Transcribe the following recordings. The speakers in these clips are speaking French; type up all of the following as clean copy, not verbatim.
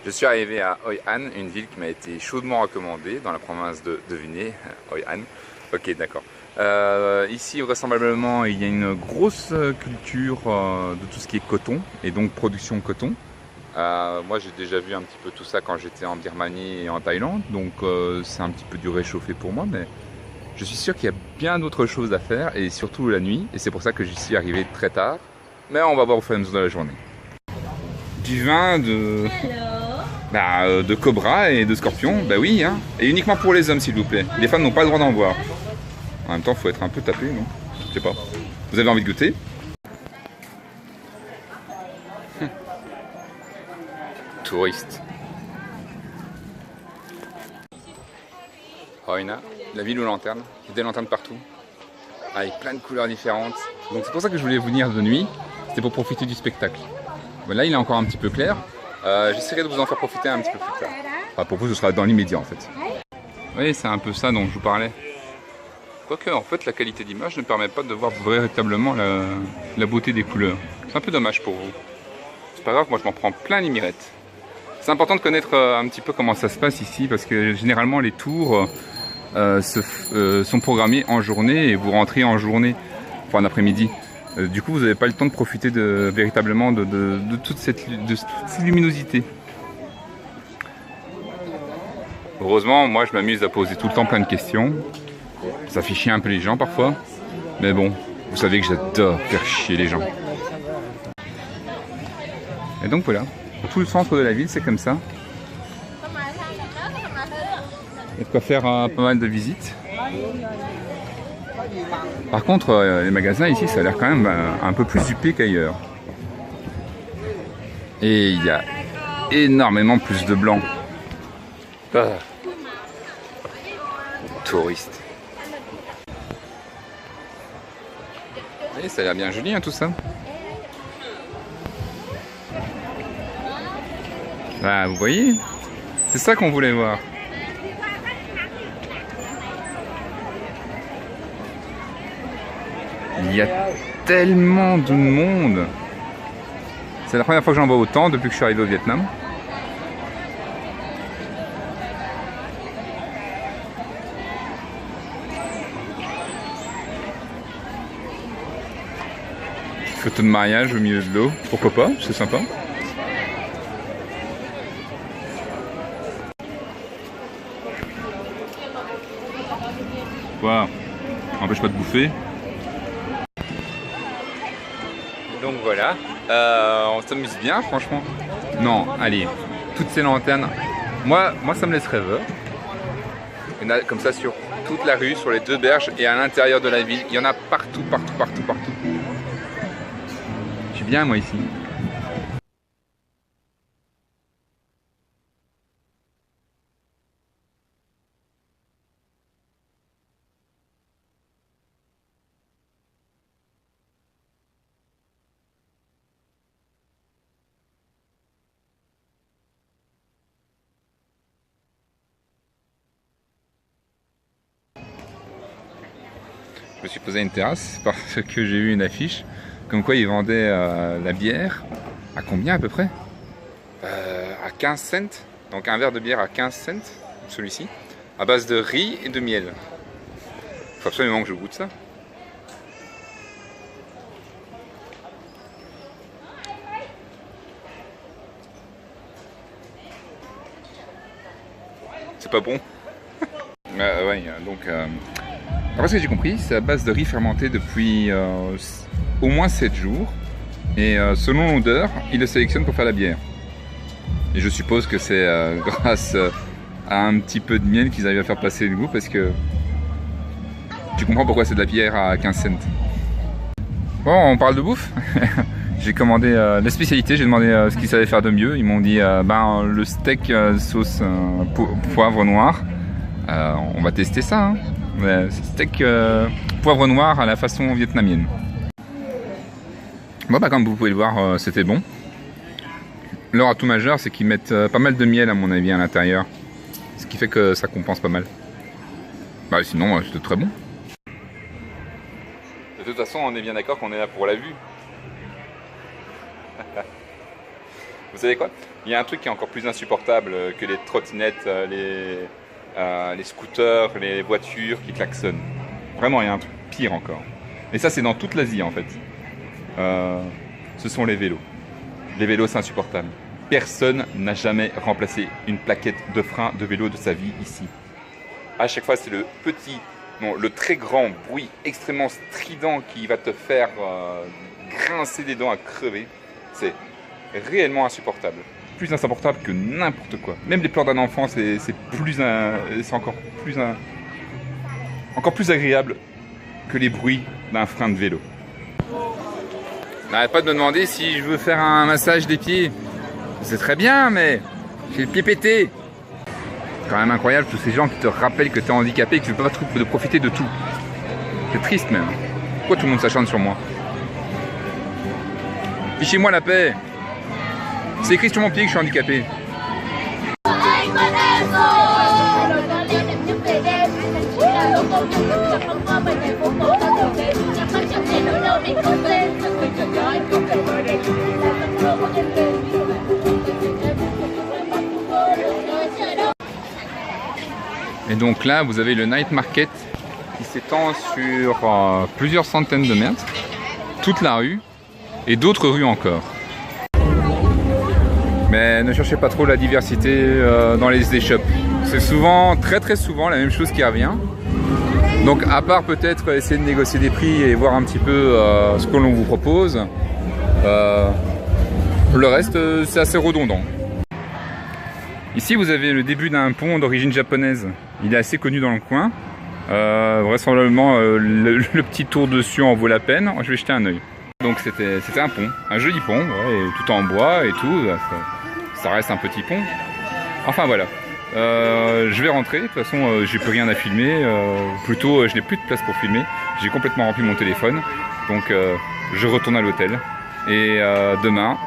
Je suis arrivé à Hoi An, une ville qui m'a été chaudement recommandée dans la province de devinez, Hoi An. Ok, d'accord. Ici, vraisemblablement, il y a une grosse culture de tout ce qui est coton et donc production de coton. Moi, j'ai déjà vu un petit peu tout ça quand j'étais en Birmanie et en Thaïlande, donc c'est un petit peu du réchauffé pour moi, mais je suis sûr qu'il y a bien d'autres choses à faire et surtout la nuit, et c'est pour ça que j'y suis arrivé très tard. Mais on va voir au fur et à mesure de la journée. Du vin de cobra et de scorpion, bah oui, hein. Et uniquement pour les hommes s'il vous plaît. Les femmes n'ont pas le droit d'en boire. En même temps, il faut être un peu tapé, non? Je sais pas. Vous avez envie de goûter? Touriste. Hoi An, la ville aux lanternes. Il y a des lanternes partout. Avec plein de couleurs différentes. Donc c'est pour ça que je voulais venir de nuit. C'était pour profiter du spectacle. Bon, là, il est encore un petit peu clair. J'essaierai de vous en faire profiter un petit peu plus tard. Enfin, pour vous, ce sera dans l'immédiat en fait. Oui, c'est un peu ça dont je vous parlais. Quoique, en fait, la qualité d'image ne permet pas de voir véritablement la beauté des couleurs. C'est un peu dommage pour vous. C'est pas grave, moi je m'en prends plein les mirettes. C'est important de connaître un petit peu comment ça se passe ici, parce que généralement les tours sont programmés en journée et vous rentrez en journée, enfin en après-midi. Du coup, vous n'avez pas le temps de profiter véritablement de toute cette luminosité. Heureusement, moi je m'amuse à poser tout le temps plein de questions. Ça fait chier un peu les gens parfois. Mais bon, vous savez que j'adore faire chier les gens. Et donc voilà, tout le centre de la ville c'est comme ça. Il y a de quoi faire pas mal de visites. Par contre, les magasins ici, ça a l'air quand même un peu plus huppé qu'ailleurs. Et il y a énormément plus de blancs. Touristes. Vous voyez, ça a l'air bien joli hein, tout ça. Ah, vous voyez, c'est ça qu'on voulait voir. Il y a tellement de monde. C'est la première fois que j'en vois autant depuis que je suis arrivé au Vietnam. Photo de mariage au milieu de l'eau, pourquoi pas, c'est sympa. Quoi? Empêche pas de bouffer. Donc voilà, on s'amuse bien franchement. Non, allez, toutes ces lanternes, moi ça me laisse rêveur. Il y en a comme ça sur toute la rue, sur les deux berges et à l'intérieur de la ville. Il y en a partout, partout, partout, partout. Je suis bien moi ici. Je me suis posé à une terrasse parce que j'ai eu une affiche comme quoi ils vendaient la bière à combien à peu près à 15 cents. Donc un verre de bière à 15 cents, celui-ci, à base de riz et de miel. Il faut absolument que je goûte ça. C'est pas bon. Ouais, donc après ce que j'ai compris, c'est à base de riz fermenté depuis au moins 7 jours. Et selon l'odeur, ils le sélectionnent pour faire la bière. Et je suppose que c'est grâce à un petit peu de miel qu'ils arrivent à faire passer le goût, parce que tu comprends pourquoi c'est de la bière à 15 cents. Bon, on parle de bouffe. J'ai commandé la spécialité, j'ai demandé ce qu'ils savaient faire de mieux. Ils m'ont dit le steak sauce poivre noir. On va tester ça. Hein. Steak poivre noir à la façon vietnamienne. Bon, comme vous pouvez le voir, c'était bon. Leur atout majeur, c'est qu'ils mettent pas mal de miel à mon avis à l'intérieur. Ce qui fait que ça compense pas mal. Sinon, c'était très bon. De toute façon, on est bien d'accord qu'on est là pour la vue. Vous savez quoi? Il y a un truc qui est encore plus insupportable que les trottinettes, les scooters, les voitures qui klaxonnent. Vraiment, il y a un truc pire encore. Et ça, c'est dans toute l'Asie en fait. Ce sont les vélos. Les vélos, c'est insupportable. Personne n'a jamais remplacé une plaquette de frein de vélo de sa vie ici. À chaque fois, c'est le petit, non, le très grand bruit extrêmement strident qui va te faire grincer des dents à crever. C'est réellement insupportable. Plus insupportable que n'importe quoi. Même les pleurs d'un enfant, c'est encore plus agréable que les bruits d'un frein de vélo. N'arrête pas de me demander si je veux faire un massage des pieds. C'est très bien, mais j'ai le pied pété. C'est quand même incroyable tous ces gens qui te rappellent que tu es handicapé et que tu ne peux pas de profiter de tout. C'est triste même. Pourquoi tout le monde s'acharne sur moi? Fichez-moi la paix. C'est écrit sur mon pied que je suis handicapé. Et donc là, vous avez le night market qui s'étend sur plusieurs centaines de mètres, toute la rue et d'autres rues encore. Mais ne cherchez pas trop la diversité dans les échoppes. C'est souvent, très souvent, la même chose qui revient. Donc à part peut-être essayer de négocier des prix et voir un petit peu ce que l'on vous propose, le reste c'est assez redondant. Ici vous avez le début d'un pont d'origine japonaise. Il est assez connu dans le coin. Vraisemblablement le petit tour dessus en vaut la peine. Je vais jeter un œil. Donc c'était un pont, un joli pont, ouais, tout en bois et tout. Ça reste un petit pont. Enfin voilà. Je vais rentrer, de toute façon j'ai plus rien à filmer, plutôt je n'ai plus de place pour filmer, j'ai complètement rempli mon téléphone, donc je retourne à l'hôtel et demain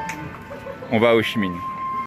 on va à Ho Chi Minh.